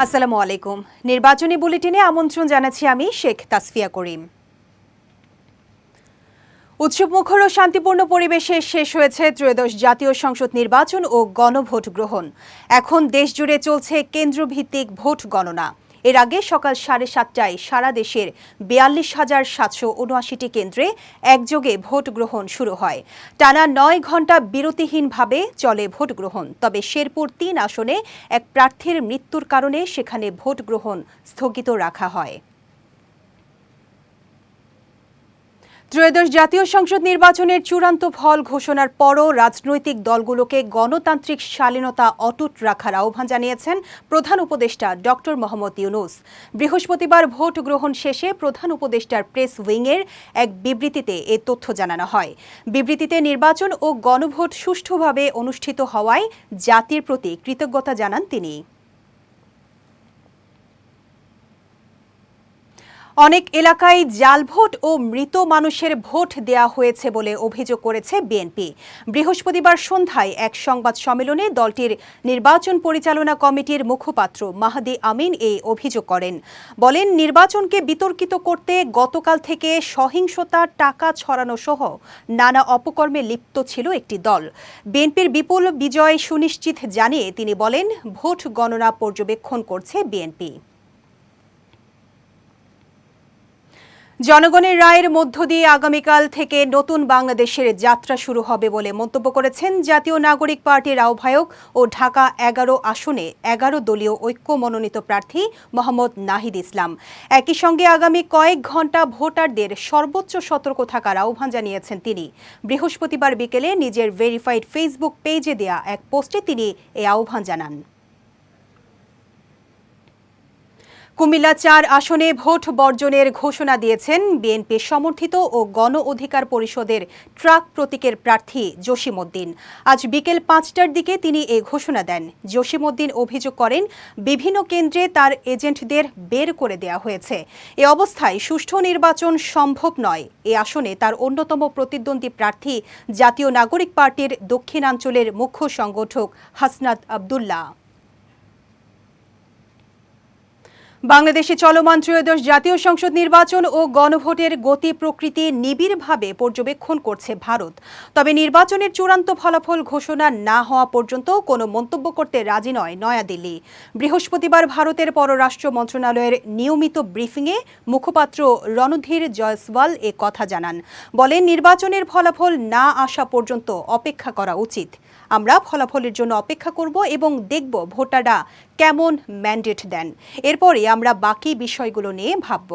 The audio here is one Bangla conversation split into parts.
আসসালামু আলাইকুম। নির্বাচনী বুলেটিনে আমন্ত্রণ জানাচ্ছি আমি শেখ তাসফিয়া করিম। উৎসবমুখর ও শান্তিপূর্ণ পরিবেশে শেষ হয়েছে ত্রয়োদশ জাতীয় সংসদ নির্বাচন ও গণভোট গ্রহণ। এখন দেশজুড়ে চলছে কেন্দ্রভিত্তিক ভোট গণনা। এর আগে সকাল 7:30টায় সারা দেশের 42,779টি কেন্দ্রে একযোগে ভোট গ্রহণ শুরু হয়। টানা 9 ঘণ্টা বিরতিহীনভাবে চলে ভোট গ্রহণ। তবে শেরপুর 3 আসনে এক প্রার্থীর মৃত্যুর কারণে সেখানে ভোট গ্রহণ স্থগিত রাখা হয়। ত্রয়োদশ জাতীয় সংসদ নির্বাচনের চূড়ান্ত ফল ঘোষণার পরও রাজনৈতিক দলগুলোকে গণতান্ত্রিক শালীনতা অটুট রাখার আহ্বান জানিয়েছেন প্রধান উপদেষ্টা ডক্টর মোহাম্মদ ইউনূস। বৃহস্পতিবার ভোট গ্রহণ শেষে প্রধান উপদেষ্টার প্রেস উইংয়ের এক বিবৃতিতে এ তথ্য জানানো হয়। বিবৃতিতে নির্বাচন ও গণভোট সুষ্ঠুভাবে অনুষ্ঠিত হওয়ায় জাতির প্রতি কৃতজ্ঞতা জানান তিনি। অনেক এলাকায় জাল ভোট ও মৃত মানুষের ভোট দেয়া হয়েছে বলে অভিযোগ করেছে বিএনপি। বৃহস্পতিবার সন্ধ্যায় এক সংবাদ সম্মেলনে দলটির নির্বাচন পরিচালনা কমিটির মুখপাত্র মাহদি আমিন এই অভিযোগ করেন। বলেন, নির্বাচনকে বিতর্কিত করতে গতকাল থেকে সহিংসতা, টাকা ছড়ানো সহ নানা অপকর্মে লিপ্ত ছিল একটি দল। বিএনপির বিপুল বিজয় সুনিশ্চিত জানিয়ে তিনি বলেন, ভোট গণনা পর্যবেক্ষণ করছে বিএনপি। জনগণের রায়ের মধ্য দিয়ে আগামীকাল থেকে নতুন বাংলাদেশের যাত্রা শুরু হবে বলে মন্তব্য করেছেন জাতীয় নাগরিক পার্টির আহ্বায়ক ও ঢাকা 11 আসনে 11 দলীয় ঐক্য মনোনীত প্রার্থী মোহাম্মদ নাহিদ ইসলাম। একই সঙ্গে আগামী কয়েক ঘণ্টা ভোটারদের সর্বোচ্চ সতর্ক থাকার আহ্বান জানিয়েছেন তিনি। বৃহস্পতিবার বিকেলে নিজের ভেরিফাইড ফেসবুক পেজে দেয়া এক পোস্টে তিনি এই আহ্বান জানান। কুমিল্লা 4 আসনে ভোট বর্জনের ঘোষণা দিয়েছেন বিএনপি সমর্থিত ও গণ অধিকার পরিষদের ট্রাক প্রতীকের প্রার্থী জসিমউদ্দিন। আজ বিকেল 5টার দিকে তিনি এই ঘোষণা দেন। জসিমউদ্দিন অভিযোগ করেন, বিভিন্ন কেন্দ্রে তার এজেন্টদের বের করে দেয়া হয়েছে। এ অবস্থায় সুষ্ঠু নির্বাচন সম্ভব নয়। এ আসনে তার অন্যতম প্রতিদ্বন্দ্বী প্রার্থী জাতীয় নাগরিক পার্টির দক্ষিণাঞ্চলের মুখ্য সংগঠক হাসনাত আব্দুল্লাহ। বাংলাদেশে চলমান ত্রয়োদশ জাতীয় সংসদ নির্বাচন ও গণভোটের গতি প্রকৃতি নিবিড়ভাবে পর্যবেক্ষণ করছে ভারত। তবে নির্বাচনের চূড়ান্ত ফলাফল ঘোষণা না হওয়া পর্যন্ত কোনো মন্তব্য করতে রাজি নয় নয়াদিল্লি। বৃহস্পতিবার ভারতের পররাষ্ট্র মন্ত্রণালয়ের নিয়মিত ব্রিফিংয়ে মুখপাত্র রণধীর জয়সওয়াল এ কথা জানান। বলেন, নির্বাচনের ফলাফল না আসা পর্যন্ত অপেক্ষা করা উচিত। আমরা ফলাফলের জন্য অপেক্ষা করব এবং দেখব ভোটাররা কেমন ম্যান্ডেট দেন। এরপরে আমরা বাকি বিষয়গুলো নিয়ে ভাবব।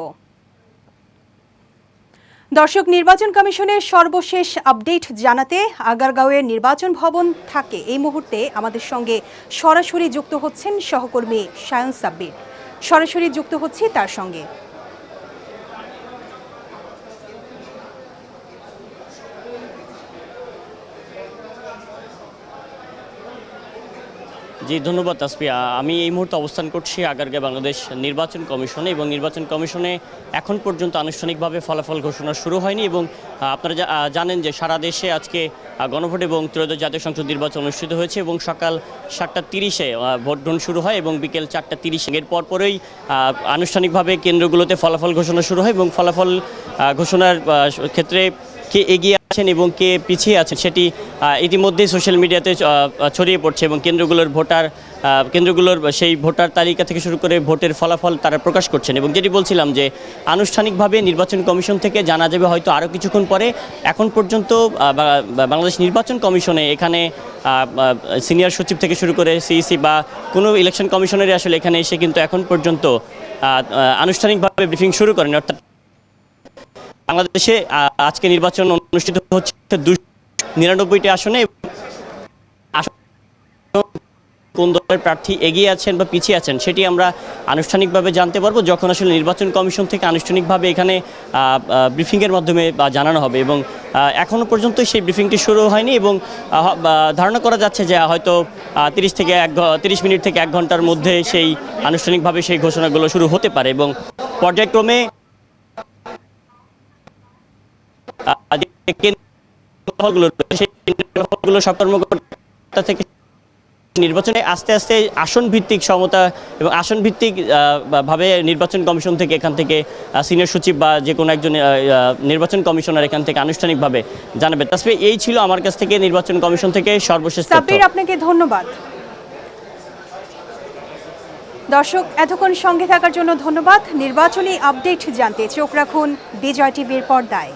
দর্শক, নির্বাচন কমিশনের সর্বশেষ আপডেট জানাতে আগারগাঁওয়ের নির্বাচন ভবন থাকে এই মুহূর্তে আমাদের সঙ্গে সরাসরি যুক্ত হচ্ছেন সহকর্মী সায়ন সাব্বির। সরাসরি যুক্ত হচ্ছি তার সঙ্গে। জি, ধন্যবাদ তাসফিয়া। আমি এই মুহূর্তে অবস্থান করছি আগারগাঁও বাংলাদেশ নির্বাচন কমিশনে এবং নির্বাচন কমিশনে এখন পর্যন্ত আনুষ্ঠানিকভাবে ফলাফল ঘোষণা শুরু হয়নি এবং আপনারা জানেন যে সারা দেশে আজকে গণভোট এবং ত্রয়োদশ জাতীয় সংসদ নির্বাচন অনুষ্ঠিত হয়েছে এবং সকাল 7:30-এ ভোট গ্রহণ শুরু হয় এবং বিকেল 4:30 এর পরপরই আনুষ্ঠানিকভাবে কেন্দ্রগুলোতে ফলাফল ঘোষণা শুরু হয় এবং ফলাফল ঘোষণার ক্ষেত্রে কে এগিয়ে আছেন এবং কে পিছিয়ে আছেন সেটি ইতিমধ্যেই সোশ্যাল মিডিয়াতে ছড়িয়ে পড়ছে এবং কেন্দ্রগুলোর সেই ভোটার তালিকা থেকে শুরু করে ভোটের ফলাফল তারা প্রকাশ করছেন। এবং যেটি বলছিলাম যে আনুষ্ঠানিকভাবে নির্বাচন কমিশন থেকে জানা যাবে হয়তো আরও কিছুক্ষণ পরে। এখন পর্যন্ত বাংলাদেশ নির্বাচন কমিশনে এখানে সিনিয়র সচিব থেকে শুরু করে সিইসি বা কোনো ইলেকশন কমিশনারই আসলে এখানে এসে কিন্তু এখন পর্যন্ত আনুষ্ঠানিকভাবে ব্রিফিং শুরু করেন। অর্থাৎ বাংলাদেশে আজকে নির্বাচন অনুষ্ঠিত হচ্ছে 299টি আসনে। কোন দলের প্রার্থী এগিয়ে আছেন বা পিছিয়ে আছেন সেটি আমরা আনুষ্ঠানিকভাবে জানতে পারবো যখন আসলে নির্বাচন কমিশন থেকে আনুষ্ঠানিকভাবে এখানে ব্রিফিংয়ের মাধ্যমে জানানো হবে। এবং এখনও পর্যন্ত সেই ব্রিফিংটি শুরু হয়নি এবং ধারণা করা যাচ্ছে যে হয়তো 30 মিনিট থেকে 1 ঘন্টার মধ্যে সেই আনুষ্ঠানিকভাবে সেই ঘোষণাগুলো শুরু হতে পারে। এবং পর্যায়ক্রমে কেন্দ্রগুলো সব কর্মকর্তা থেকে নির্বাচনে আস্তে আস্তে আসন ভিত্তিক সমতা এবং আসন ভিত্তিক ভাবে নির্বাচন কমিশন থেকে এখান থেকে সিনিয়র সচিব বা যে কোনো একজন নির্বাচন কমিশনার এখান থেকে আনুষ্ঠানিকভাবে জানাবে। তাসফিয়া, এই ছিল আমার কাছ থেকে নির্বাচন কমিশন থেকে সর্বশেষ তথ্য। সাব্বির, আপনাকে ধন্যবাদ। দর্শক, এতক্ষণ সঙ্গে থাকার জন্য ধন্যবাদ। নির্বাচনী আপডেট জানতে চোখ রাখুন বিজয় টিভির পর্দায়।